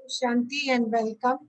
Shanti and welcome.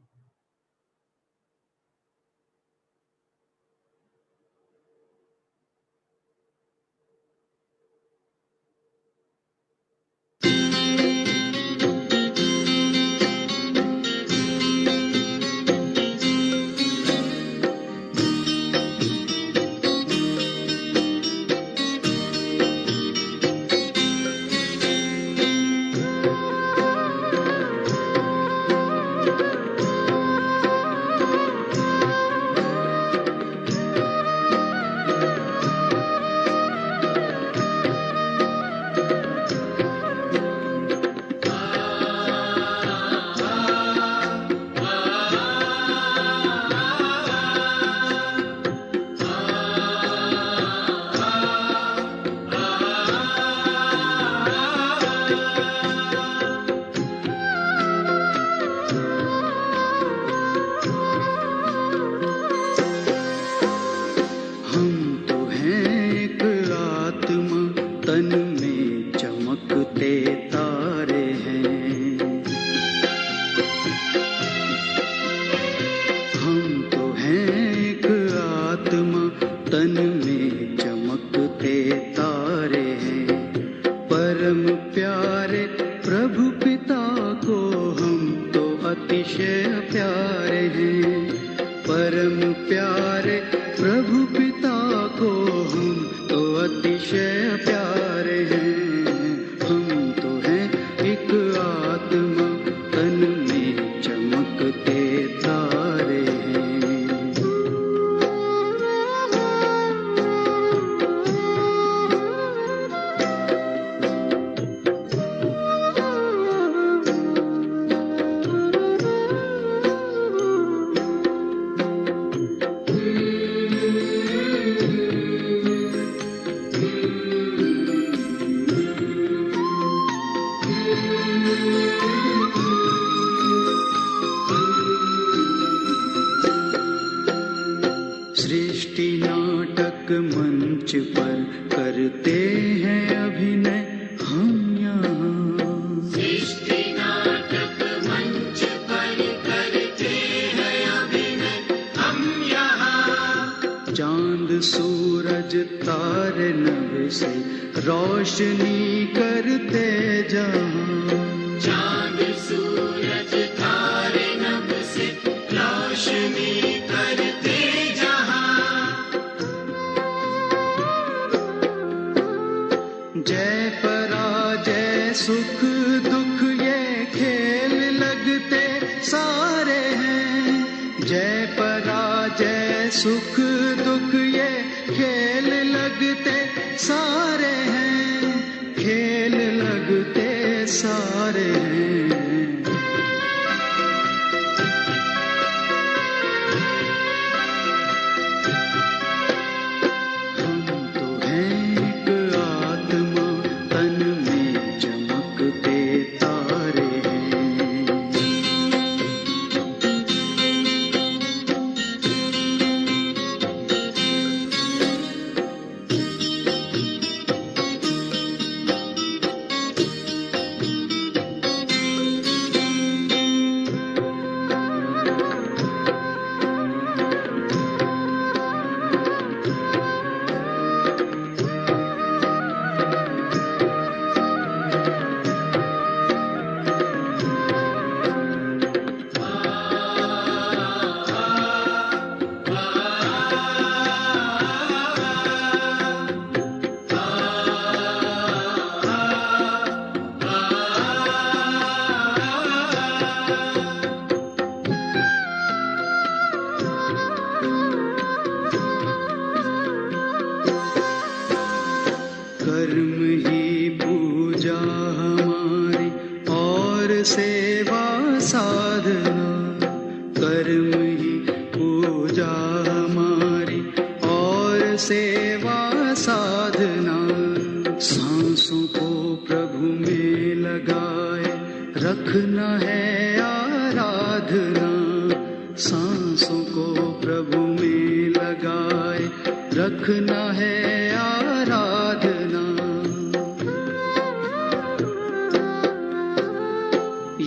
सृष्टि नाटक मंच पर करते हैं अभिनय हम यहाँ। सृष्टि नाटक मंच पर करते हैं अभिनय हम यहाँ। चांद सूरज तारे नभ से रोशनी करते जहाँ। चांद सूरज तारे नभ से रोशनी करते जय पराजय सुख दुख ये खेल लगते सारे हैं। जय पराजय सुख दुख ये खेल लगते सारे हैं। खेल लगते सारे हैं। कर्म ही पूजा हमारी और सेवा साधना। कर्म ही पूजा हमारी और सेवा साधना। सांसों को प्रभु में लगाए रखना है आराधना। सांसों को प्रभु में लगाए रखना है आराधना।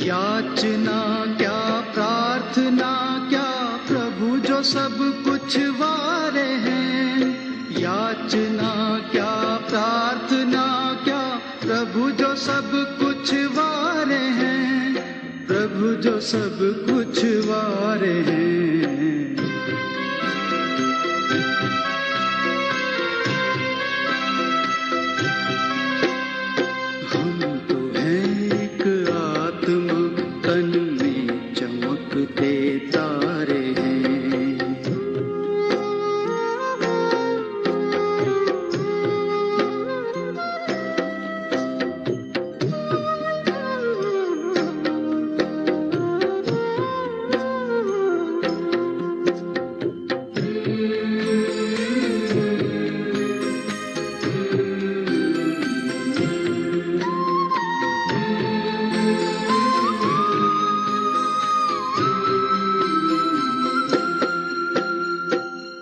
याचना क्या प्रार्थना क्या, प्रभु जो सब कुछ वारे हैं। याचना क्या प्रार्थना क्या, प्रभु जो सब कुछ वारे हैं। प्रभु जो सब कुछ वारे हैं। हम तो हैं एक आत्मा, तन में चमकते तारे हैं।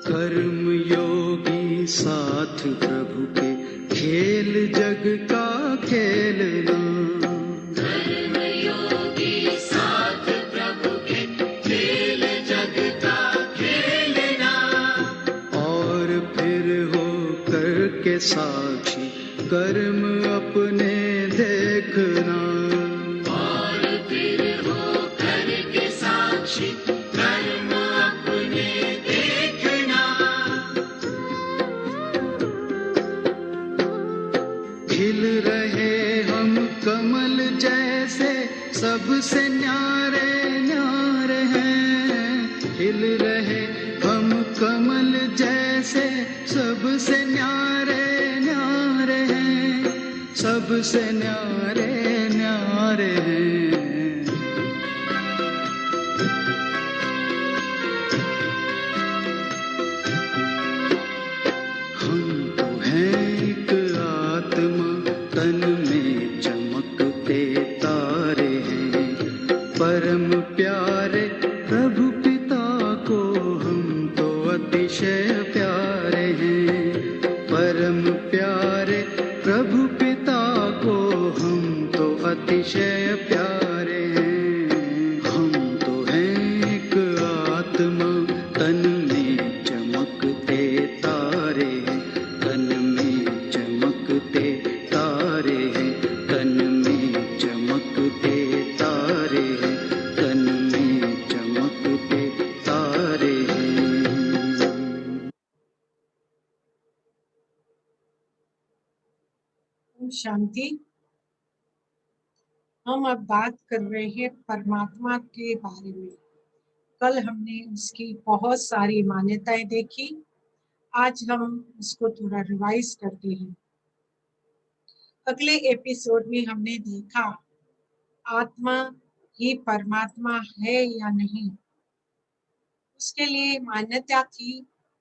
कर्म योगी साथ प्रभु के, खेल जग का खेलना। कर्मयोगी साथ प्रभु के, खेल जग का खेलना। और फिर हो करके साक्षी, कर्म अपने देखना। और फिर हो करके साक्षी, कर्म अपने देखना। खिल रहे हम कमल जैसे, सबसे न्यारे न्यारे हैं। खिल रहे हम कमल जैसे, सबसे न्यारे न्यारे हैं। सबसे न्यारे न्यारे हैं। हम तो हैं एक आत्मा, तन में चमकते तारे हैं। परम प्यारे प्रभु पिता को हम तो अतिशय प्यारे हैं। परम प्यारे प्रभु पिता को हम तो अतिशय प्यारे हैं। हम तो हैं एक आत्मा, तन में चमकते तारे हैं। तन में चमकते तारे हैं। तन में चमकते तारे हैं। तन में चमकते तारे हैं। ओम शांति। हम अब बात कर रहे हैं परमात्मा के बारे में। कल हमने उसकी बहुत सारी मान्यताएं देखी। आज हम उसको थोड़ा रिवाइज करते हैं। अगले एपिसोड में हमने देखा आत्मा ही परमात्मा है या नहीं। उसके लिए मान्यता थी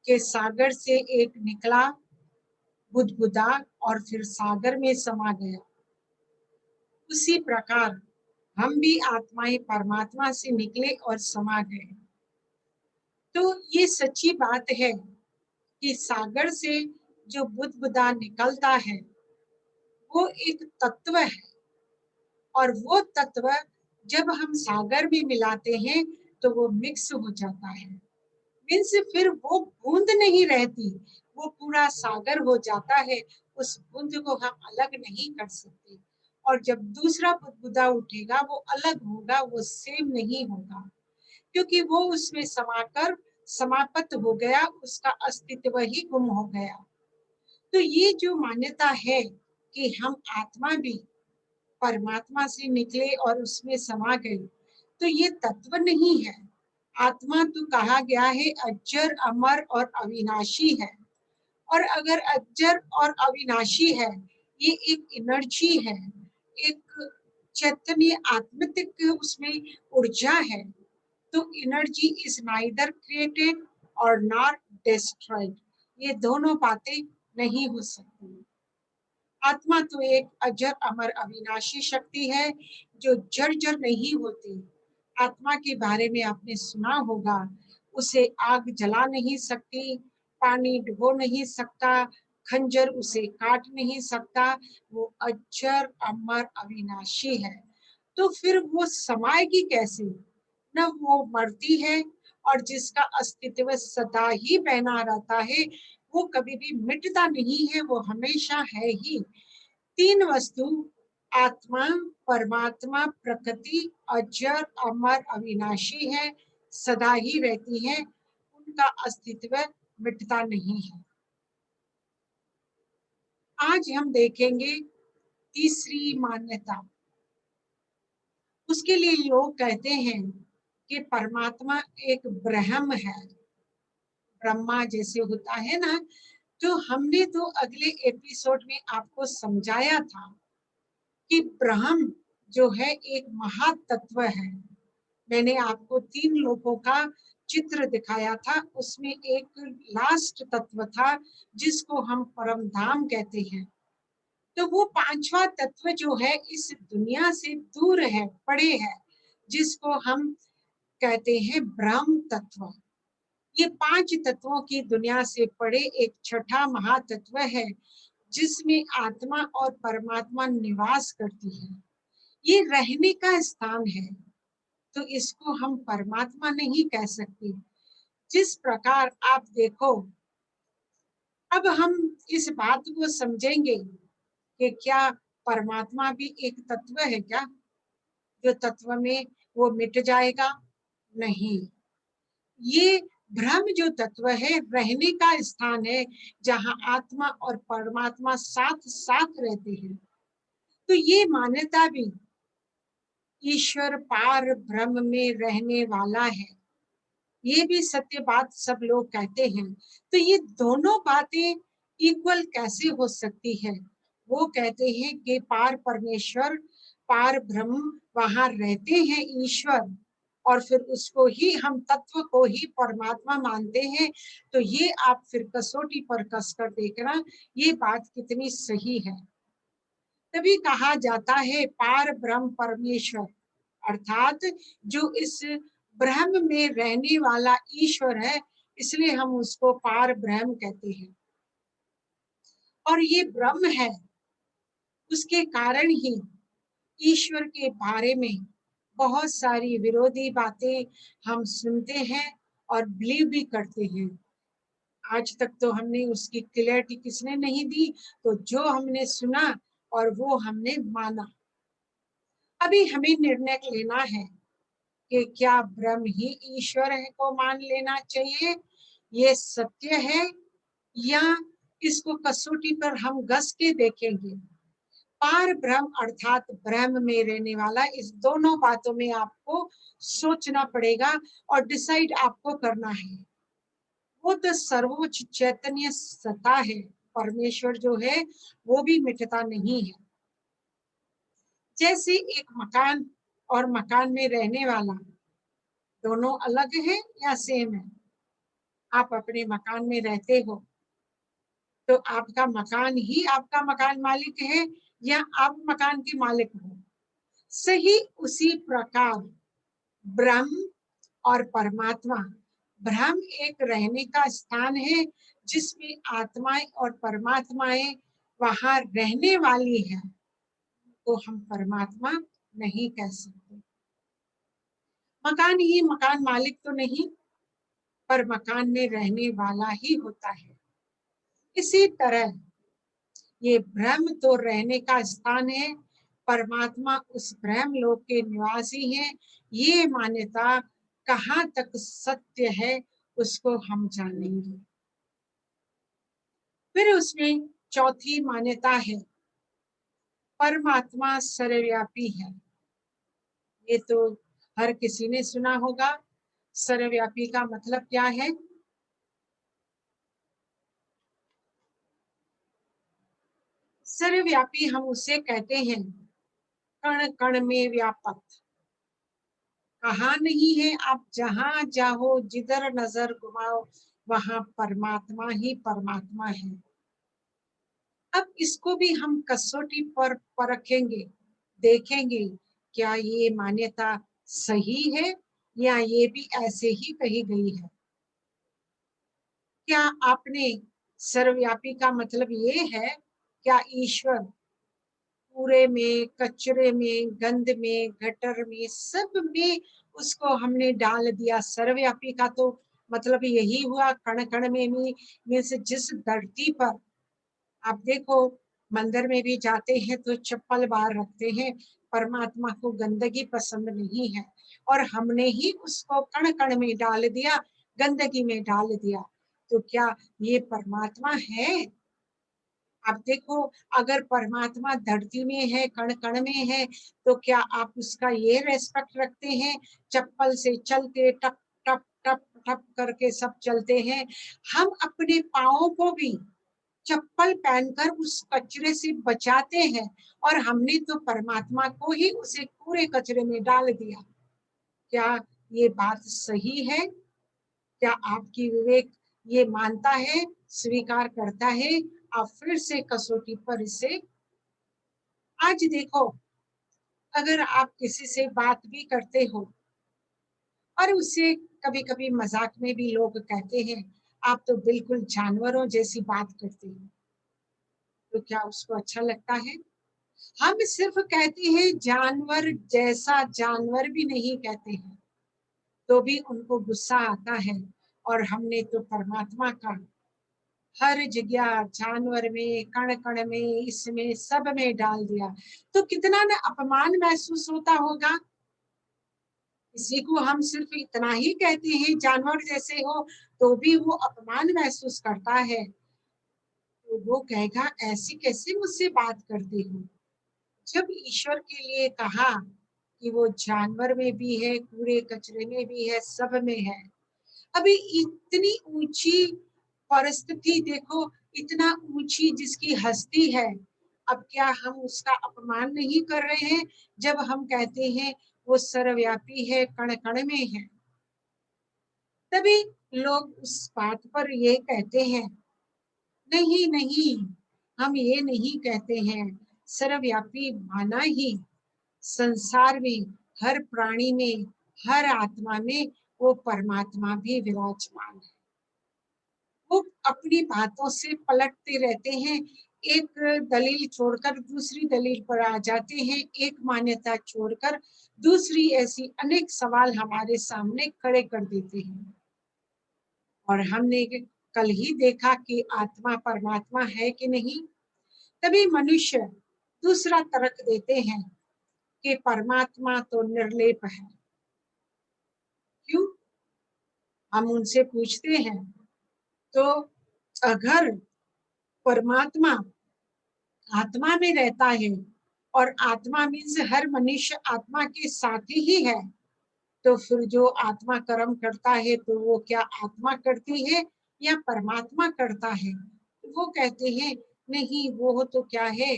कि सागर से एक निकला, बुदबुदा और फिर सागर में समा गया। उसी प्रकार हम भी आत्माएं परमात्मा से निकले और समा गए। तो ये सच्ची बात है कि सागर से जो बुदबुदा निकलता है वो एक तत्व है, और वो तत्व जब हम सागर में मिलाते हैं तो वो मिक्स हो जाता है। मीन्स फिर वो बूंद नहीं रहती, वो पूरा सागर हो जाता है। उस बूंद को हम अलग नहीं कर सकते। और जब दूसरा बुदबुदा उठेगा वो अलग होगा, वो सेम नहीं होगा, क्योंकि वो उसमें समाकर समाप्त हो गया, उसका अस्तित्व ही गुम हो गया। तो ये जो मान्यता है कि हम आत्मा भी परमात्मा से निकले और उसमें समा गए, तो ये तत्व नहीं है। आत्मा तो कहा गया है अजर अमर और अविनाशी है। और अगर अजर और अविनाशी है, ये एक एनर्जी है, एक चैतन्य आत्मिक उसमें ऊर्जा है। तो एनर्जी इज नाइदर क्रिएटेड और नॉट डिस्ट्रॉयड। ये दोनों बातें नहीं हो सकती। आत्मा तो एक अजर अमर अविनाशी शक्ति है जो जर्जर नहीं होती। आत्मा के बारे में आपने सुना होगा, उसे आग जला नहीं सकती, पानी डुबो नहीं सकता, खंजर उसे काट नहीं सकता। वो अजर अमर अविनाशी है। तो फिर वो समाएगी कैसे? न वो मरती है, और जिसका अस्तित्व सदा ही बना रहता है वो कभी भी मिटता नहीं है, वो हमेशा है ही। तीन वस्तु, आत्मा, परमात्मा, प्रकृति अजर अमर अविनाशी है, सदा ही रहती है, उनका अस्तित्व मिटता नहीं है। आज हम देखेंगे तीसरी मान्यता। उसके लिए लोग कहते हैं कि परमात्मा एक ब्रह्म है, ब्रह्मा जैसे होता है ना। तो हमने तो अगले एपिसोड में आपको समझाया था कि ब्रह्म जो है एक महातत्व है। मैंने आपको तीन लोगों का चित्र दिखाया था, उसमें एक लास्ट तत्व था जिसको हम परम धाम कहते हैं। तो वो पांचवा तत्व जो है इस दुनिया से दूर है, पड़े है, जिसको हम कहते हैं ब्रह्म तत्व। ये पांच तत्वों की दुनिया से पड़े एक छठा महातत्व है जिसमें आत्मा और परमात्मा निवास करती है। ये रहने का स्थान है, तो इसको हम परमात्मा नहीं कह सकते। जिस प्रकार आप देखो, अब हम इस बात को समझेंगे कि क्या परमात्मा भी एक तत्व है क्या, जो तत्व में वो मिट जाएगा? नहीं, ये ब्रह्म जो तत्व है रहने का स्थान है, जहाँ आत्मा और परमात्मा साथ साथ रहते हैं। तो ये मान्यता भी ईश्वर पार ब्रह्म में रहने वाला है, ये भी सत्य बात सब लोग कहते हैं। तो ये दोनों बातें इक्वल कैसे हो सकती है? वो कहते हैं कि पार परमेश्वर, पार ब्रह्म वहां रहते हैं ईश्वर, और फिर उसको ही हम तत्व को ही परमात्मा मानते हैं। तो ये आप फिर कसौटी पर कसकर देखना, ये बात कितनी सही है। तभी कहा जाता है पार ब्रह्म परमेश्वर, अर्थात जो इस ब्रह्म में रहने वाला ईश्वर है, इसलिए हम उसको पार ब्रह्म कहते हैं। और ये ब्रह्म है, उसके कारण ही ईश्वर के बारे में बहुत सारी विरोधी बातें हम सुनते हैं और बिलीव भी करते हैं। आज तक तो हमने उसकी क्लियरिटी किसने नहीं दी, तो जो हमने सुना और वो हमने माना। अभी हमें निर्णय लेना है कि क्या ब्रह्म ही ईश्वर है को मान लेना चाहिए, ये सत्य है, या इसको कसौटी पर हम घस के देखेंगे। पार ब्रह्म अर्थात ब्रह्म में रहने वाला, इस दोनों बातों में आपको सोचना पड़ेगा और डिसाइड आपको करना है। वो तो सर्वोच्च चैतन्य सत्ता है, परमेश्वर जो है वो भी मिटता नहीं है। जैसे एक मकान और मकान में रहने वाला, दोनों अलग है या सेम है? आप अपने मकान में रहते हो, तो आपका मकान ही आपका मकान मालिक है या आप मकान के मालिक हो? सही उसी प्रकार ब्रह्म और परमात्मा, ब्रह्म एक रहने का स्थान है जिसमें आत्माएं और परमात्माएं वहां रहने वाली है, तो हम परमात्मा नहीं कह सकते। मकान ही मकान मालिक तो नहीं, पर मकान में रहने वाला ही होता है। इसी तरह ये ब्रह्म तो रहने का स्थान है, परमात्मा उस ब्रह्म लोक के निवासी हैं। ये मान्यता कहाँ तक सत्य है उसको हम जानेंगे। फिर उसमें चौथी मान्यता है परमात्मा सर्वव्यापी है। ये तो हर किसी ने सुना होगा। सर्वव्यापी का मतलब क्या है? सर्वव्यापी हम उसे कहते हैं कण कण में व्यापक। कहाँ नहीं है, आप जहां जाओ, जिधर नजर घुमाओ, वहां परमात्मा ही परमात्मा है। अब इसको भी हम कसौटी पर परखेंगे, देखेंगे क्या ये मान्यता सही है या ये भी ऐसे ही कही गई है। क्या आपने सर्वव्यापी का मतलब ये है क्या ईश्वर कूड़े में, कचरे में, गंद में, गटर में, सब में उसको हमने डाल दिया। सर्वव्यापी का तो मतलब यही हुआ, कण कण में भी मीन्स जिस धरती पर आप देखो मंदिर में भी जाते हैं तो चप्पल बाहर रखते हैं। परमात्मा को गंदगी पसंद नहीं है और हमने ही उसको कण कण में डाल दिया, गंदगी में डाल दिया। तो क्या ये परमात्मा है? आप देखो, अगर परमात्मा धरती में है, कण कण में है, तो क्या आप उसका ये रेस्पेक्ट रखते हैं? चप्पल से चलते टप टप टप टप करके सब चलते हैं। हम अपने पाँव को भी चप्पल पहनकर उस कचरे से बचाते हैं और हमने तो परमात्मा को ही उसे पूरे कचरे में डाल दिया। क्या ये बात सही है? क्या आपकी विवेक ये मानता है, स्वीकार करता है? आप फिर से कसौटी पर इसे आज देखो, अगर आप किसी से बात भी करते हो और उससे कभी कभी मजाक में भी लोग कहते हैं आप तो बिल्कुल जानवरों जैसी बात करते हो, तो क्या उसको अच्छा लगता है? हम सिर्फ कहते हैं जानवर जैसा, जानवर भी नहीं कहते हैं तो भी उनको गुस्सा आता है। और हमने तो परमात्मा का हर जगह, जानवर में, कण कण में, इसमें सब में डाल दिया, तो कितना ना अपमान महसूस होता होगा। किसी को हम सिर्फ इतना ही कहते हैं जानवर जैसे हो तो भी वो अपमान महसूस करता है, तो वो कहेगा ऐसी कैसे मुझसे बात करती हो। जब ईश्वर के लिए कहा कि वो जानवर में भी है, कूड़े कचरे में भी है, सब में है। अभी इतनी ऊंची परिस्थिति देखो, इतना ऊंची जिसकी हस्ती है, अब क्या हम उसका अपमान नहीं कर रहे हैं जब हम कहते हैं वो सर्वव्यापी है, कण कण में है? तभी लोग उस बात पर ये कहते हैं, नहीं नहीं, हम ये नहीं कहते हैं। सर्वव्यापी माना ही संसार में हर प्राणी में, हर आत्मा में वो परमात्मा भी विराजमान है। वो अपनी बातों से पलटते रहते हैं, एक दलील छोड़कर दूसरी दलील पर आ जाते हैं, एक मान्यता छोड़कर दूसरी, ऐसी अनेक सवाल हमारे सामने खड़े कर देते हैं। और हमने कल ही देखा कि आत्मा परमात्मा है कि नहीं। तभी मनुष्य दूसरा तर्क देते हैं कि परमात्मा तो निर्लेप है। क्यों? हम उनसे पूछते हैं, तो अगर परमात्मा आत्मा में रहता है और आत्मा मीन्स हर मनुष्य आत्मा के साथ ही है, तो फिर जो आत्मा कर्म करता है तो वो क्या आत्मा करती है या परमात्मा करता है? वो कहते हैं नहीं, वो तो क्या है,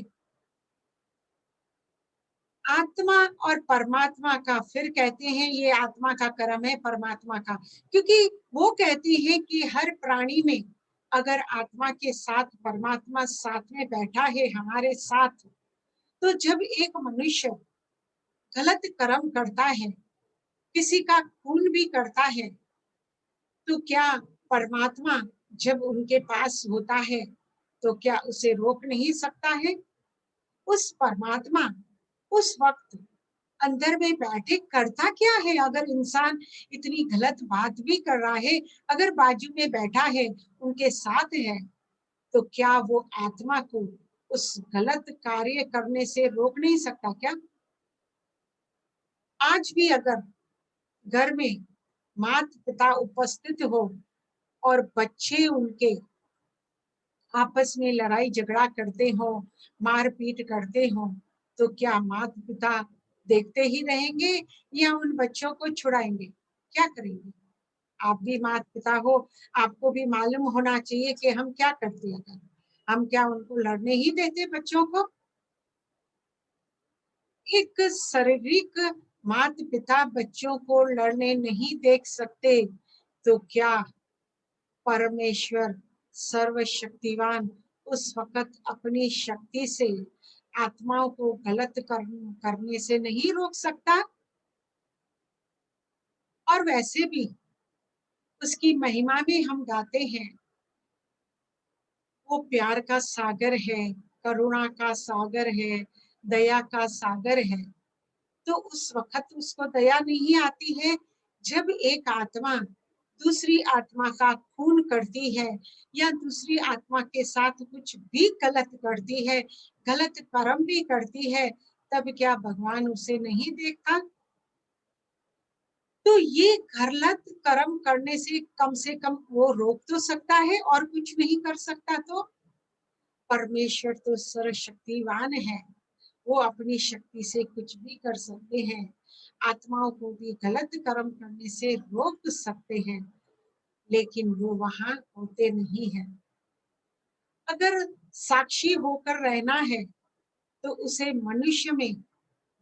आत्मा और परमात्मा का। फिर कहते हैं ये आत्मा का कर्म है परमात्मा का, क्योंकि वो कहते हैं कि हर प्राणी में अगर आत्मा के साथ परमात्मा साथ में बैठा है हमारे साथ, तो जब एक मनुष्य गलत कर्म करता है, किसी का खून भी करता है, तो क्या परमात्मा जब उनके पास होता है तो क्या उसे रोक नहीं सकता है? उस परमात्मा उस वक्त अंदर में बैठे करता क्या है? अगर इंसान इतनी गलत बात भी कर रहा है, अगर बाजू में बैठा है, उनके साथ है, तो क्या वो आत्मा को उस गलत कार्य करने से रोक नहीं सकता क्या? आज भी अगर घर में माता पिता उपस्थित हो और बच्चे उनके आपस में लड़ाई झगड़ा करते हो, मारपीट करते हो, तो क्या माता पिता देखते ही रहेंगे या उन बच्चों को छुड़ाएंगे? क्या करेंगे? आप भी माता पिता हो, आपको भी मालूम होना चाहिए कि हम क्या करते हैं। अगर हम क्या उनको लड़ने ही देते बच्चों को? एक शारीरिक माता पिता बच्चों को लड़ने नहीं देख सकते, तो क्या परमेश्वर सर्वशक्तिवान उस वक्त अपनी शक्ति से आत्माओं को गलत करने से नहीं रोक सकता? और वैसे भी उसकी महिमा भी हम गाते हैं, वो प्यार का सागर है, करुणा का सागर है, दया का सागर है, तो उस वक्त उसको दया नहीं आती है जब एक आत्मा दूसरी आत्मा का खून करती है या दूसरी आत्मा के साथ कुछ भी गलत करती है, गलत कर्म भी करती है, तब क्या भगवान उसे नहीं देखता? तो ये गलत कर्म करने से कम वो रोक तो सकता है, और कुछ नहीं कर सकता। तो परमेश्वर तो सर्वशक्तिवान है, वो अपनी शक्ति से कुछ भी कर सकते हैं। आत्माओं को भी गलत कर्म करने से रोक सकते हैं, लेकिन वो वहां होते नहीं है। अगर साक्षी होकर रहना है तो उसे मनुष्य में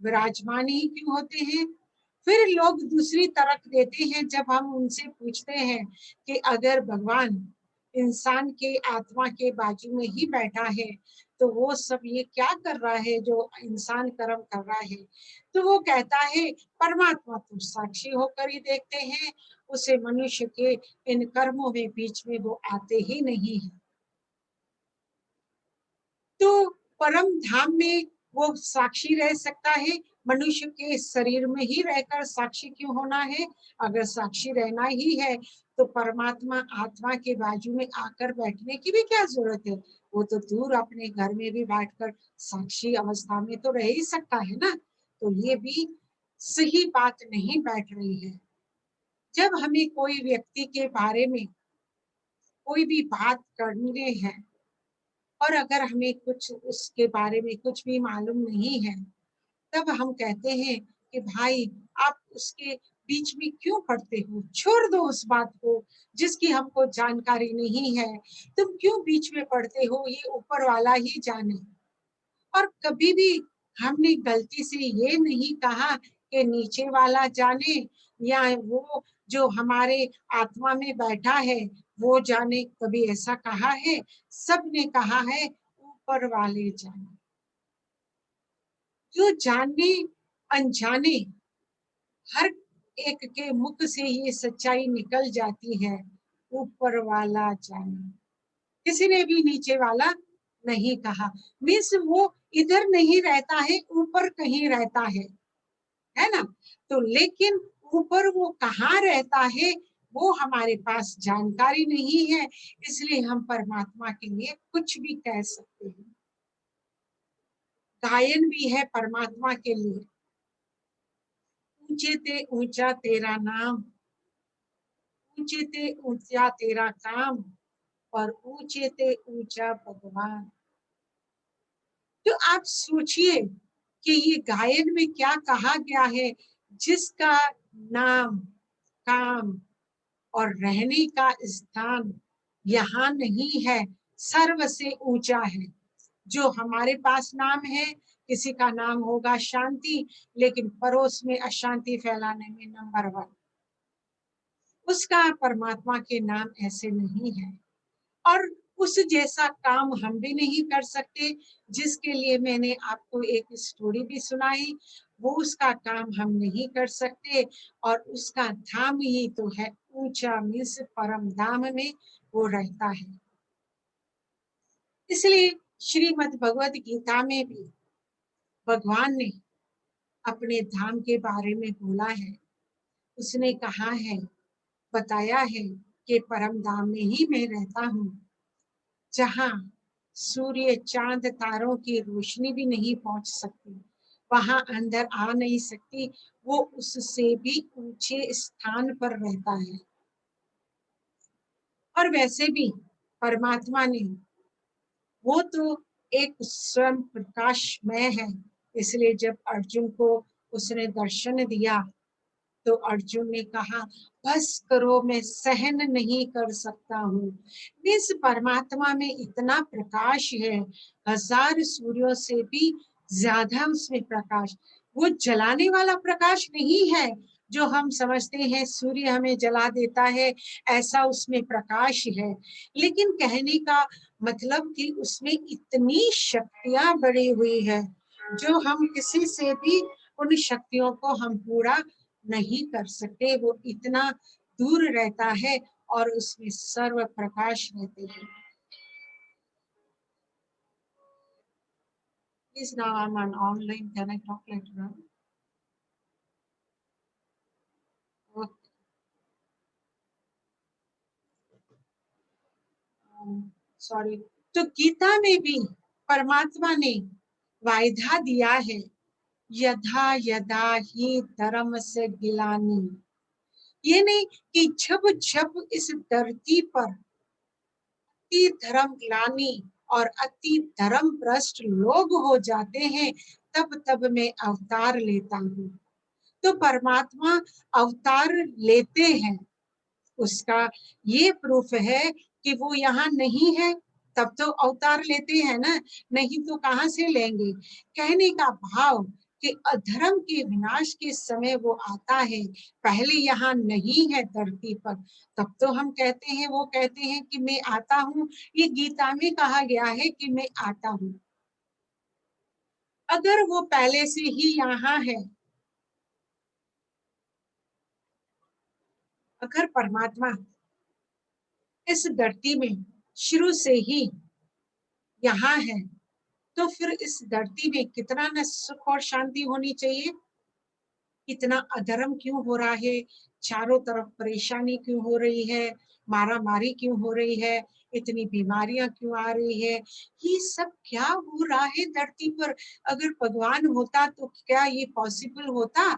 विराजमान ही क्यों होते हैं? फिर लोग दूसरी तरफ देते हैं जब हम उनसे पूछते हैं कि अगर भगवान इंसान के आत्मा के बाजू में ही बैठा है तो वो सब ये क्या कर रहा है जो इंसान कर्म कर रहा है? तो वो कहता है परमात्मा तो साक्षी होकर ही देखते हैं, उसे मनुष्य के इन कर्मों में बीच में वो आते ही नहीं है। तो परम धाम में वो साक्षी रह सकता है, मनुष्य के शरीर में ही रहकर साक्षी क्यों होना है? अगर साक्षी रहना ही है तो परमात्मा आत्मा के बाजू में आकर बैठने की भी क्या जरूरत है? वो तो दूर अपने घर में भी बैठकर साक्षी अवस्था में तो रह ही सकता है ना। तो ये भी सही बात नहीं बैठ रही है। जब हमें कोई व्यक्ति के बारे में कोई भी बात करनी है और अगर हमें कुछ उसके बारे में कुछ भी मालूम नहीं है, तब हम कहते हैं कि भाई आप उसके बीच में क्यों पढ़ते हो? छोड़ दो उस बात को जिसकी हमको जानकारी नहीं है। तुम क्यों बीच में पढ़ते हो? ये ऊपर वाला ही जाने। और कभी भी हमने गलती से ये नहीं कहा कि नीचे वाला जाने या वो जो हमारे आत्मा में बैठा है वो जाने। कभी ऐसा कहा है? सबने कहा है ऊपर वाले जाने। जो जाने अनजाने हर एक के मुख से ये सच्चाई निकल जाती है, ऊपर वाला जाने। किसी ने भी नीचे वाला नहीं कहा। मीन्स वो इधर नहीं रहता है, ऊपर कहीं रहता है ना। तो लेकिन ऊपर वो कहाँ रहता है वो हमारे पास जानकारी नहीं है, इसलिए हम परमात्मा के लिए कुछ भी कह सकते हैं। गायन भी है परमात्मा के लिए, ऊंचे ते ऊंचा तेरा नाम, ऊंचे ते ऊंचा तेरा काम, और ऊंचे ते ऊंचा भगवान। तो आप सोचिए कि ये गायन में क्या कहा गया है? जिसका नाम, काम और रहने का स्थान यहाँ नहीं है, सर्व से ऊंचा है। जो हमारे पास नाम है, किसी का नाम होगा शांति, लेकिन पड़ोस में अशांति फैलाने में नंबर 1, उसका परमात्मा के नाम ऐसे नहीं है। और उस जैसा काम हम भी नहीं कर सकते। जिसके लिए मैंने आपको एक स्टोरी भी सुनाई, वो उसका काम हम नहीं कर सकते। और उसका धाम ही तो है ऊंचा, मीन्स परम धाम में वो रहता है। इसलिए श्रीमद् भगवत गीता में भी भगवान ने अपने धाम के बारे में बोला है। उसने कहा है, बताया है कि परम धाम में ही मैं रहता हूँ, जहाँ सूर्य चांद तारों की रोशनी भी नहीं पहुंच सकती, वहां अंदर आ नहीं सकती। वो उससे भी ऊंचे स्थान पर रहता है। और वैसे भी परमात्मा ने, वो तो एक स्वयं प्रकाशमय है। इसलिए जब अर्जुन को उसने दर्शन दिया तो अर्जुन ने कहा बस करो, मैं सहन नहीं कर सकता हूँ। इस परमात्मा में इतना प्रकाश है, हजार सूर्यों से भी ज्यादा उसमें प्रकाश। वो जलाने वाला प्रकाश नहीं है जो हम समझते हैं सूर्य हमें जला देता है, ऐसा उसमें प्रकाश है। लेकिन कहने का मतलब कि उसमें इतनी शक्तियां बढ़ी हुई है जो हम किसी से भी उन शक्तियों को हम पूरा नहीं कर सकते। वो इतना दूर रहता है और उसमें सर्व प्रकाश रहते हैं। Please, now I'm on online. Can I talk later on? Okay. Sorry. तो गीता में भी परमात्मा ने वायदा दिया है, यथा यदा ही धर्म से गिलानी। ये नहीं कि जब जब इस धरती पर अति धर्म ग्लानि और अति धर्म भ्रष्ट लोग हो जाते हैं, तब तब मैं अवतार लेता हूँ। तो परमात्मा अवतार लेते हैं, उसका ये प्रूफ है कि वो यहाँ नहीं है, तब तो अवतार लेते हैं ना, नहीं तो कहाँ से लेंगे। कहने का भाव कि अधर्म के विनाश के समय वो आता है, पहले यहाँ नहीं है धरती पर, तब तो हम कहते हैं, वो कहते हैं कि मैं आता हूँ। ये गीता में कहा गया है कि मैं आता हूँ। अगर वो पहले से ही यहाँ है, अगर परमात्मा इस धरती में शुरू से ही यहाँ है, तो फिर इस धरती में कितना न सुख और शांति होनी चाहिए। इतना अधर्म क्यों हो रहा है, चारों तरफ परेशानी क्यों हो रही है, मारा मारी क्यों हो रही है, इतनी बीमारियां क्यों आ रही है, ये सब क्या हो रहा है धरती पर। अगर भगवान होता तो क्या ये पॉसिबल होता।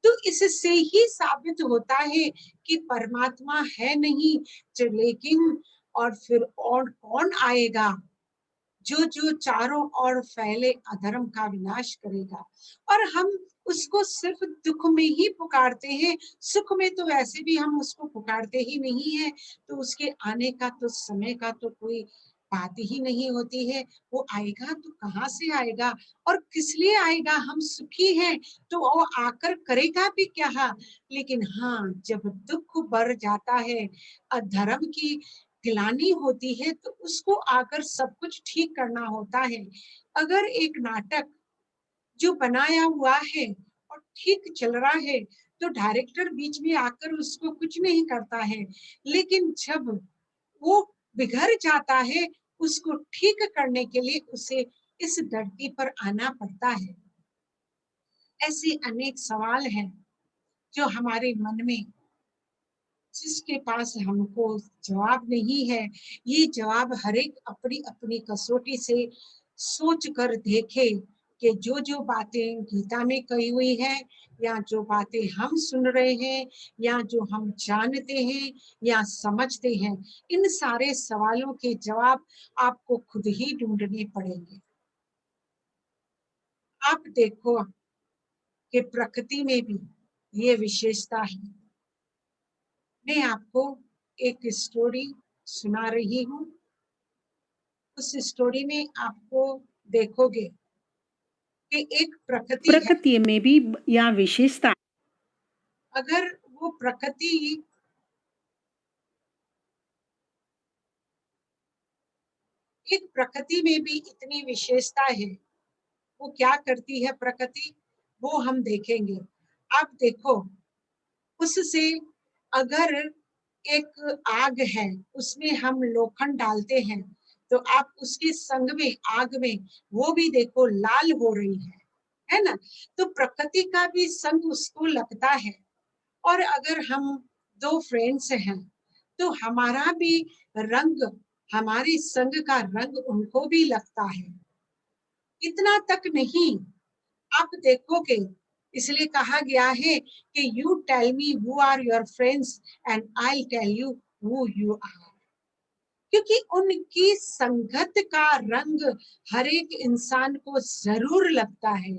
तो इससे ही साबित होता है कि परमात्मा है नहीं, लेकिन और फिर और कौन आएगा जो जो चारों ओर फैले अधर्म का विनाश करेगा। और हम उसको सिर्फ दुख में ही पुकारते हैं, सुख में तो वैसे भी हम उसको पुकारते ही नहीं है। तो उसके आने का तो समय का तो कोई बात ही नहीं होती है। वो आएगा तो कहाँ से आएगा और किस लिए आएगा। हम सुखी हैं तो वो आकर करेगा भी क्या। लेकिन हाँ, जब दुख बढ़ जाता है, अधर्म की गिलानी होती है, तो उसको आकर सब कुछ ठीक करना होता है। अगर एक नाटक जो बनाया हुआ है और ठीक चल रहा है, तो डायरेक्टर बीच में आकर उसको कुछ नहीं करता है। लेकिन जब वो बिगड़ जाता है, उसको ठीक करने के लिए उसे इस धरती पर आना पड़ता है। ऐसे अनेक सवाल हैं जो हमारे मन में, जिसके पास हमको जवाब नहीं है। ये जवाब हर एक अपनी अपनी कसौटी से सोच कर देखे कि जो जो बातें गीता में कही हुई है, या जो बातें हम सुन रहे हैं, या जो हम जानते हैं या समझते हैं, इन सारे सवालों के जवाब आपको खुद ही ढूंढने पड़ेंगे। आप देखो कि प्रकृति में भी ये विशेषता है। मैं आपको एक स्टोरी सुना रही हूँ। उस स्टोरी में आपको देखोगे कि एक प्रकृति है। प्रकृति में भी यह विशेषता अगर वो प्रकृति एक प्रकृति में भी इतनी विशेषता है, वो क्या करती है प्रकृति, वो हम देखेंगे। आप देखो, उससे अगर एक आग है, उसमें हम लोखंड डालते हैं, तो आप उसके संग में आग में वो भी देखो लाल हो रही है ना। तो प्रकृति का भी संग उसको लगता है। और अगर हम दो फ्रेंड्स हैं, तो हमारा भी रंग, हमारे संग का रंग उनको भी लगता है। इतना तक नहीं, आप देखोगे, इसलिए कहा गया है कि you tell me who are your friends and I tell you who you are. क्योंकि उनकी संगत का रंग हर एक इंसान को जरूर लगता है।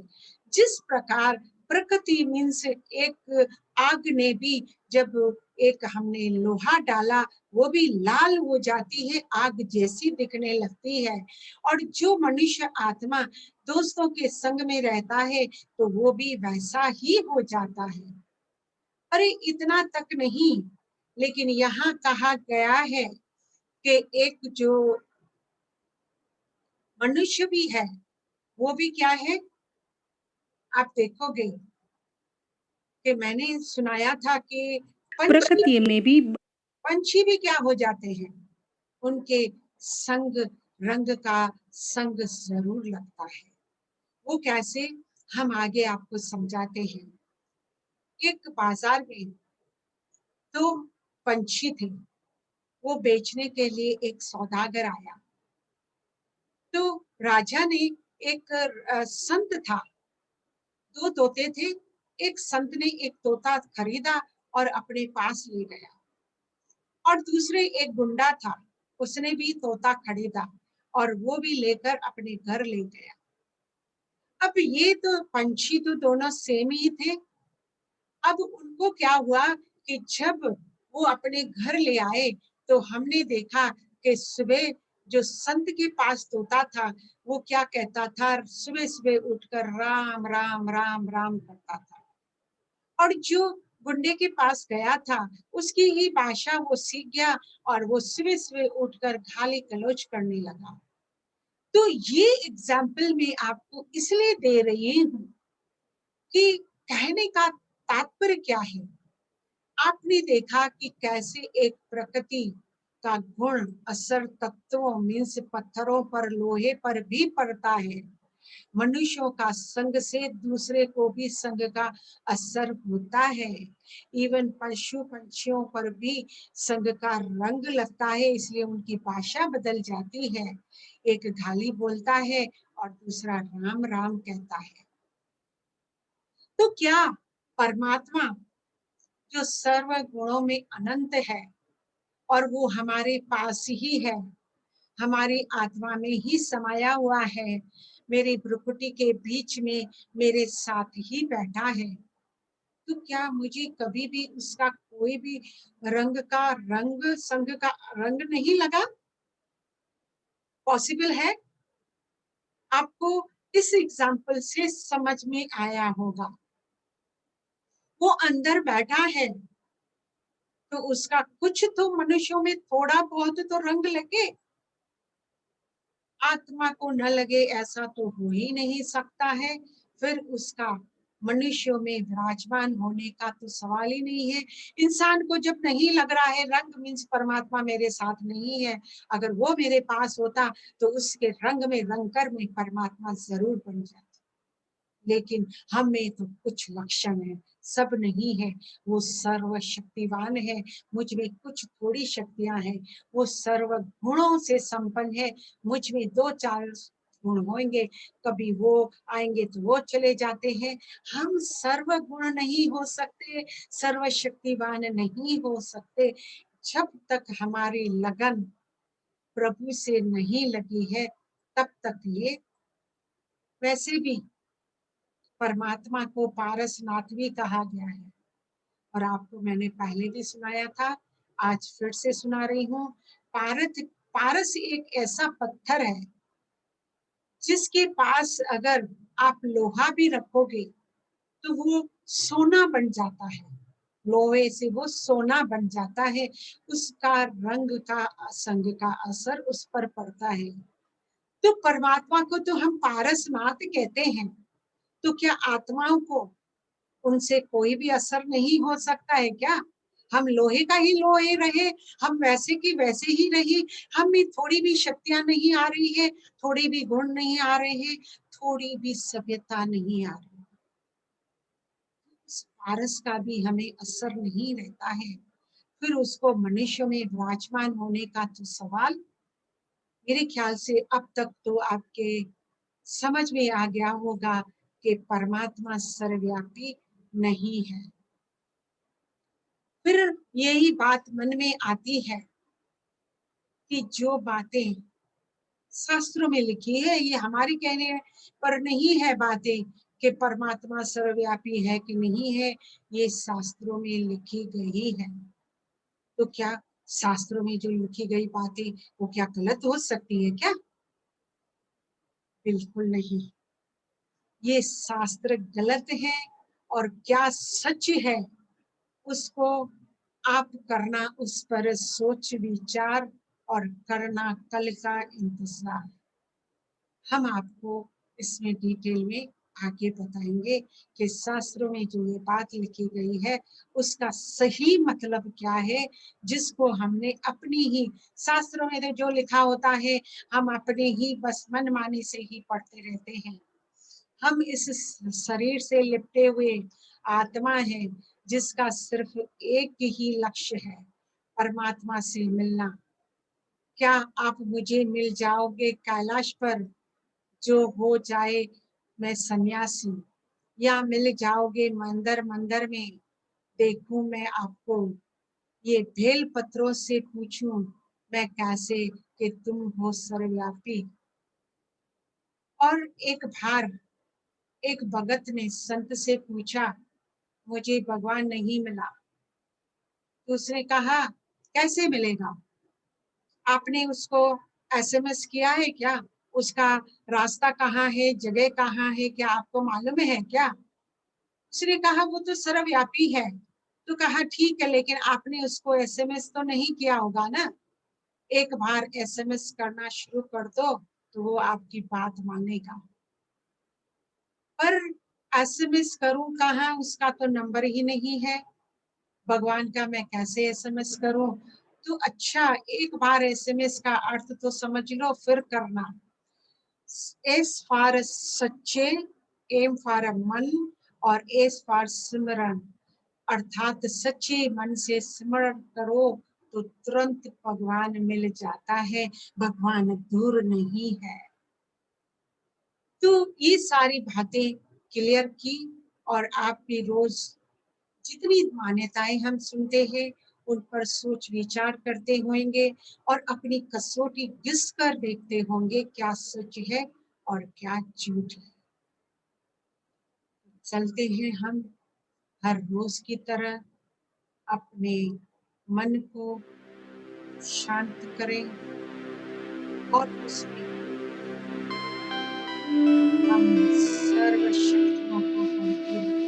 जिस प्रकार प्रकृति मीन्स एक आग ने भी, जब एक हमने लोहा डाला, वो भी लाल हो जाती है, आग जैसी दिखने लगती है। और जो मनुष्य आत्मा दोस्तों के संग में रहता है, तो वो भी वैसा ही हो जाता है। अरे इतना तक नहीं, लेकिन यहाँ कहा गया है कि एक जो मनुष्य भी है, वो भी क्या है। आप देखोगे कि मैंने सुनाया था कि प्रकृति में भी पंछी भी क्या हो जाते हैं, उनके संग रंग का संग जरूर लगता है। वो कैसे, हम आगे आपको समझाते हैं। एक बाजार में दो पंछी थे। वो बेचने के लिए एक सौदागर आया। तो राजा ने एक संत था, दो तोते थे। एक संत ने एक तोता खरीदा और अपने पास ले गया, और दूसरे एक गुंडा था, उसने भी तोता खरीदा और वो भी लेकर अपने घर ले गया। अब ये तो पंछी तो दोनों सेम ही थे। अब उनको क्या हुआ कि जब वो अपने घर ले आए तो हमने देखा कि सुबह जो संत के पास तोता था, वो क्या कहता था, सुबह सुबह उठकर राम राम राम राम करता था। और जो गुंडे के पास गया था, उसकी ही भाषा वो सीख गया और वो सुबह सुबह उठकर गाली गलौज करने लगा। तो ये एग्जाम्पल मैं आपको इसलिए दे रही हूँ कि कहने का तात्पर्य क्या है। आपने देखा कि कैसे एक प्रकृति का गुण असर तत्वों मीन्स पत्थरों पर, लोहे पर भी पड़ता है। मनुष्यों का संग से दूसरे को भी संग का असर होता है। इवन पशु पंछियों पर भी संग का रंग लगता है, इसलिए उनकी भाषा बदल जाती है। एक गाली बोलता है और दूसरा राम राम कहता है। तो क्या परमात्मा जो सर्व गुणों में अनंत है और वो हमारे पास ही है, हमारी आत्मा में ही समाया हुआ है, मेरी भ्रुकुटी के बीच में मेरे साथ ही बैठा है, तो क्या मुझे कभी भी उसका कोई भी रंग संग का रंग नहीं लगा? पॉसिबल है? आपको इस एग्जाम्पल से समझ में आया होगा। वो अंदर बैठा है तो उसका कुछ तो मनुष्यों में थोड़ा बहुत तो रंग लगे, आत्मा को न लगे ऐसा तो हो ही नहीं सकता है। फिर उसका मनुष्यों में विराजमान होने का तो सवाल ही नहीं है। इंसान को जब नहीं लग रहा है रंग मीन्स परमात्मा मेरे साथ नहीं है, अगर वो मेरे पास होता तो उसके रंग में रंग कर में परमात्मा जरूर बन जाता। लेकिन हम में तो कुछ लक्षण है, सब नहीं है। वो सर्वशक्तिवान है, मुझ में कुछ थोड़ी शक्तियां हैं। वो सर्व गुणों से संपन्न है, मुझ में दो चार गुण होंगे, कभी वो आएंगे तो वो चले जाते हैं। हम सर्व गुण नहीं हो सकते, सर्वशक्तिवान नहीं हो सकते जब तक हमारी लगन प्रभु से नहीं लगी है। तब तक ये, वैसे भी परमात्मा को पारसनाथ भी कहा गया है, और आपको मैंने पहले भी सुनाया था, आज फिर से सुना रही हूँ। पारस एक ऐसा पत्थर है जिसके पास अगर आप लोहा भी रखोगे तो वो सोना बन जाता है, लोहे से वो सोना बन जाता है। उसका रंग का संग का असर उस पर पड़ता है। तो परमात्मा को तो हम पारसनाथ कहते हैं, तो क्या आत्माओं को उनसे कोई भी असर नहीं हो सकता है क्या? हम लोहे का ही लोहे रहे, हम वैसे की वैसे ही रही, हम में थोड़ी भी शक्तियां नहीं आ रही है, थोड़ी भी गुण नहीं आ रहे हैं, थोड़ी भी सभ्यता नहीं आ रही, उस पारस का भी हमें असर नहीं रहता है। फिर उसको मनुष्य में विराजमान होने का तो सवाल, मेरे ख्याल से अब तक तो आपके समझ में आ गया होगा कि परमात्मा सर्वव्यापी नहीं है। फिर यही बात मन में आती है कि जो बातें शास्त्रों में लिखी है, ये हमारी कहने पर नहीं है बातें कि परमात्मा सर्वव्यापी है कि नहीं है, ये शास्त्रों में लिखी गई है। तो क्या शास्त्रों में जो लिखी गई बातें वो क्या गलत हो सकती है क्या? बिल्कुल नहीं। ये शास्त्र गलत है, और क्या सच है उसको आप करना, उस पर सोच विचार और करना कल का इंतजार। हम आपको इसमें डिटेल में आगे बताएंगे कि शास्त्रों में जो ये बात लिखी गई है उसका सही मतलब क्या है, जिसको हमने अपनी ही शास्त्रों में तो जो लिखा होता है हम अपने ही बस मनमानी से ही पढ़ते रहते हैं। हम इस शरीर से लिपटे हुए आत्मा है जिसका सिर्फ एक ही लक्ष्य है, परमात्मा से मिलना। क्या आप मुझे मिल जाओगे कैलाश पर, जो हो जाए मैं सन्यासी, या मिल जाओगे मंदिर मंदिर में, देखूं मैं आपको, ये भेल पत्रों से पूछूं मैं कैसे कि तुम हो सर्वव्यापी। और एक बार एक भगत ने संत से पूछा, मुझे भगवान नहीं मिला। तो उसने कहा, कैसे मिलेगा? आपने उसको एसएमएस किया है क्या? उसका रास्ता कहाँ है, जगह कहाँ है, क्या आपको मालूम है क्या? उसने कहा, वो तो सर्वव्यापी है। तो कहा, ठीक है, लेकिन आपने उसको एसएमएस तो नहीं किया होगा ना। एक बार एसएमएस करना शुरू कर दो तो वो आपकी बात मानेगा। पर एसएमएस करूं कहाँ, उसका तो नंबर ही नहीं है। भगवान का मैं कैसे एसएमएस करूं? तो अच्छा, एक बार एसएमएस का अर्थ तो समझ लो, फिर करना। एस फॉर सच्चे, एम फॉर मन, और एस फॉर सिमरन, अर्थात सच्चे मन से स्मरण करो तो तुरंत भगवान मिल जाता है, भगवान दूर नहीं है। तो ये सारी बातें क्लियर की, और आप भी रोज जितनी मान्यताएं हम सुनते हैं उन पर सोच विचार करते होंगे और अपनी कसौटी घिस कर देखते होंगे क्या सच है और क्या झूठ है। चलते हैं हम हर रोज की तरह, अपने मन को शांत करें और उसमें हम सर्व शक्तियों को भरपूर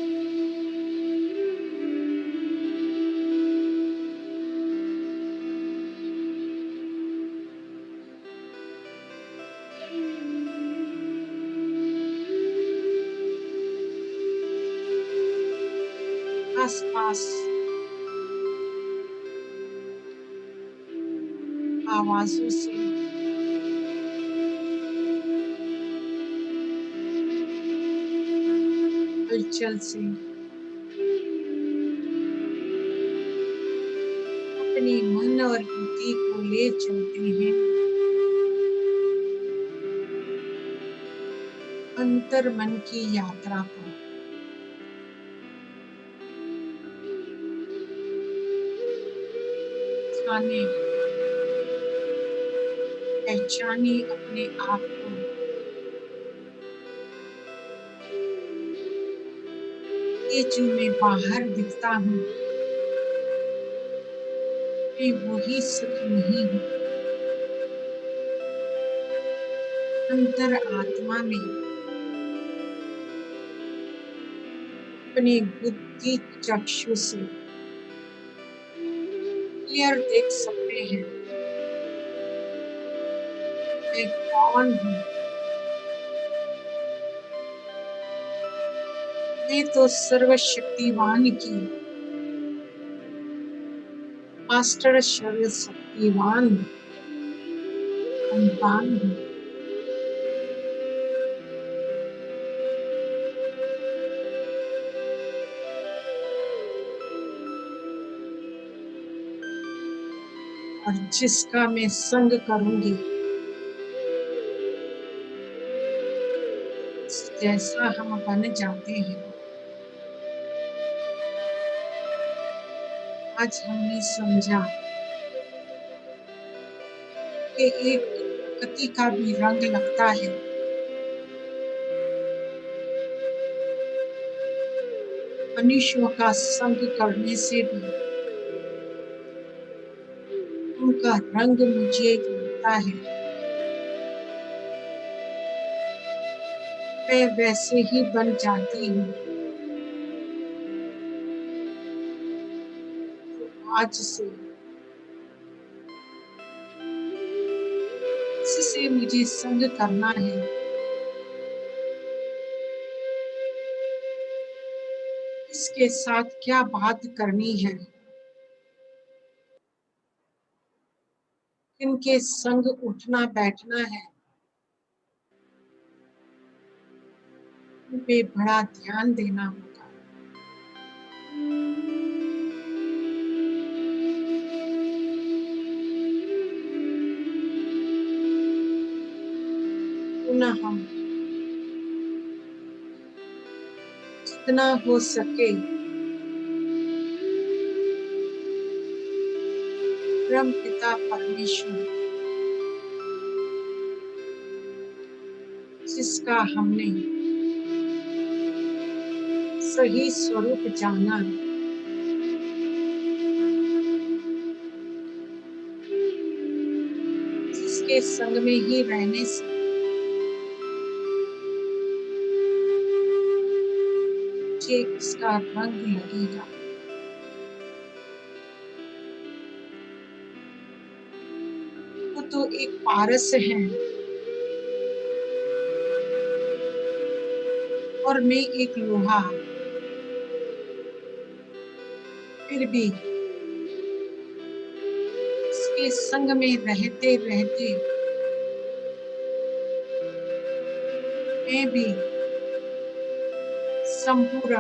आस पास आवाजों से हलचल से अपने मन और बुद्धि को ले चलते हैं अंतर मन की यात्रा पर। जाने पहचाने अपने आप को, ये जो मैं बाहर दिखता हूँ मैं वही सुख नहीं हूँ। अंतर आत्मा में अपने बुद्धि चक्षु से क्लियर देख सकते हैं मैं कौन हूँ। मैं तो सर्वशक्तिवान की मास्टर सर्व शक्तिवान संतान हूँ। और जिसका मैं संग करूंगी जैसा हम बन जाते हैं। आज हमने समझा कि एक प्रकृति का भी रंग लगता है। मनुष्यों का संग करने से भी उनका रंग मुझे लगता है। मैं वैसे ही बन जाती हूँ। तो आज से जिससे मुझे संग करना है इसके साथ क्या बात करनी है, किनके संग उठना बैठना है, उन पे बड़ा ध्यान देना होगा। पुनः हम जितना हो सके परम पिता परमेश्वर, जिसका हमने सही स्वरूप जाना, जिसके संग में ही रहने से मुझे इसका रंग लगेगा। वो तो एक पारस है और मैं एक लोहा, फिर भी इसके संग में रहते रहते मैं भी संपूर्ण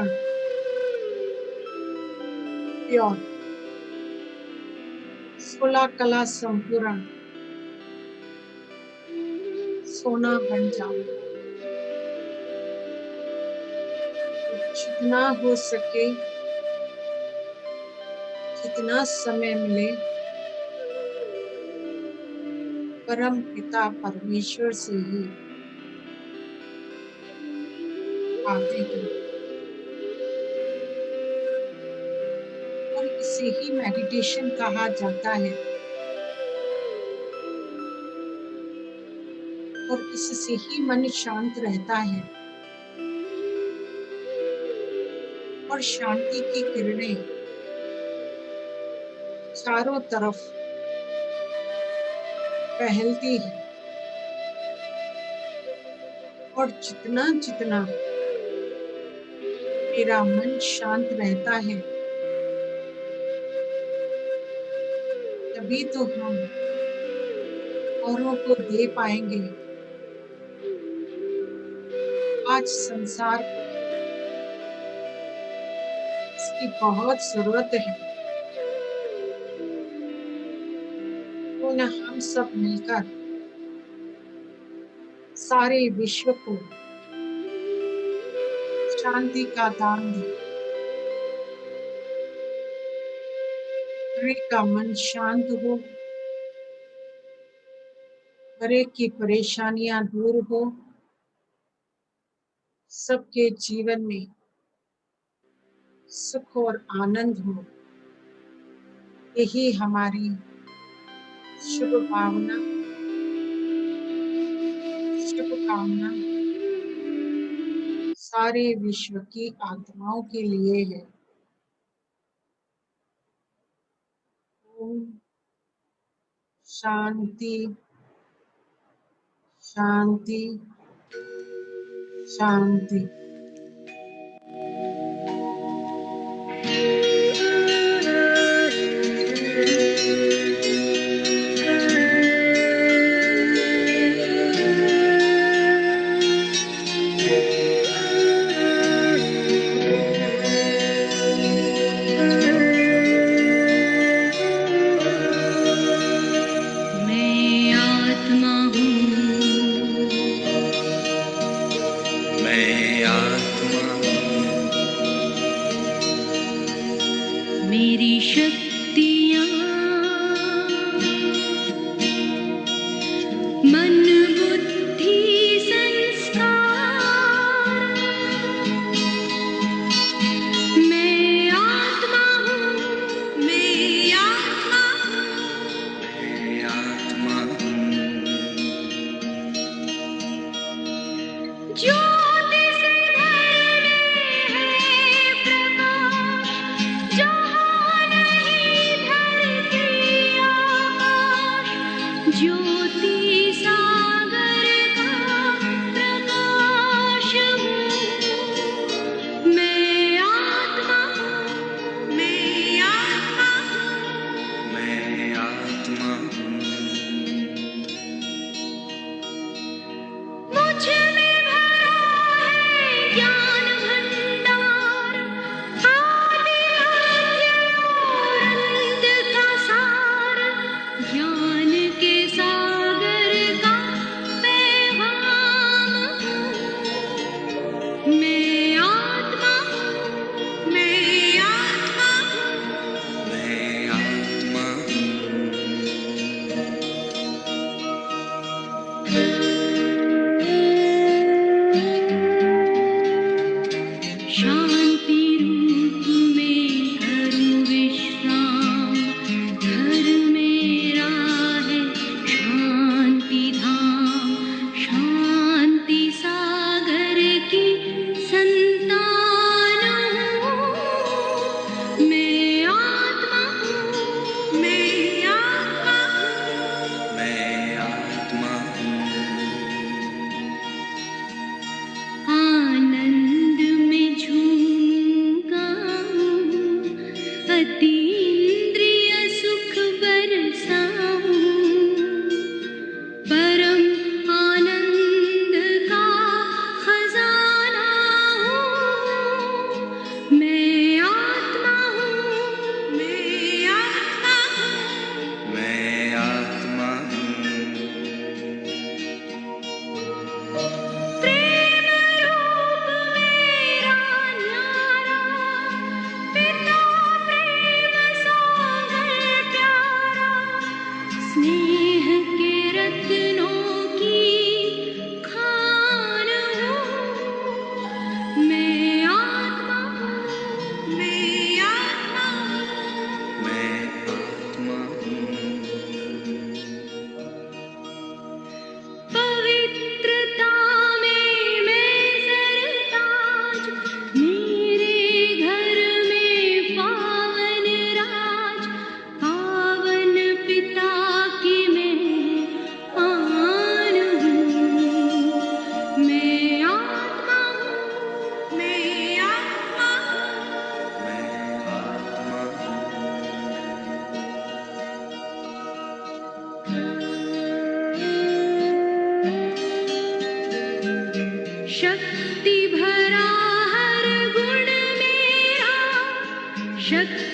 प्योर 16 कला संपूर्ण सोना बन जाऊंगा। तो जितना हो सके, जितना समय मिले, परम पिता परमेश्वर से ही बातें करें और इसे ही मेडिटेशन कहा जाता है और इससे ही मन शांत रहता है और शांति की किरणें चारों तरफ फैलती है। और जितना जितना मेरा मन शांत रहता है, तभी तो हम औरों को दे पाएंगे। आज संसार को इसकी बहुत जरूरत है। तो न हम सब मिलकर सारे विश्व को शांति का दान दें। हर एक का मन शांत हो, हर एक की परेशानियां दूर हो, सबके जीवन में सुख और आनंद हो। यही हमारी शुभ भावना, शुभ कामना सारे विश्व की आत्माओं के लिए है। ओम शांति शांति शांति। मैं आत्मा हूँ, मैं आत्मा हूँ, मेरी शक्तियाँ मन बुद्धि संस्कार। मैं आत्मा हूँ, मैं आत्मा हूँ, मैं आत्मा हूँ, ज्योति से भरे हैं प्रकाश, जहाँ नहीं मैं आत्मा हूँ, मैं आत्मा हूँ, मैं आत्मा शांति रूप में करूँ विश्राम, घर मेरा है शांति धाम, शांति सागर की संतान हूँ। मैं आत्मा हूँ, मैं आत्मा हूँ, मैं आत्मा आनंद में झूमूंगा हूँ, अतीन्द्रिय सुख बरसाऊं, परम आनंद का खजाना हूँ। मैं आत्मा हूँ, मैं आत्मा हूँ, मैं आत्मा प्रेम रूप मेरा न्यारा, पिता प्रेम सागर प्यारा, स्नेह के रत्नों की खान हूँ। मैं आत्मा हूँ, मैं आत्मा हूँ, मैं आत्मा पवित्रता में मैं सरताज, मेरे घर में पावन राज, पावन पिता की मैं आन हूँ। मैं आत्मा हूँ, मैं आत्मा हूँ, मैं आत्मा शक्ति भरा हर गुण मेरा, शक्ति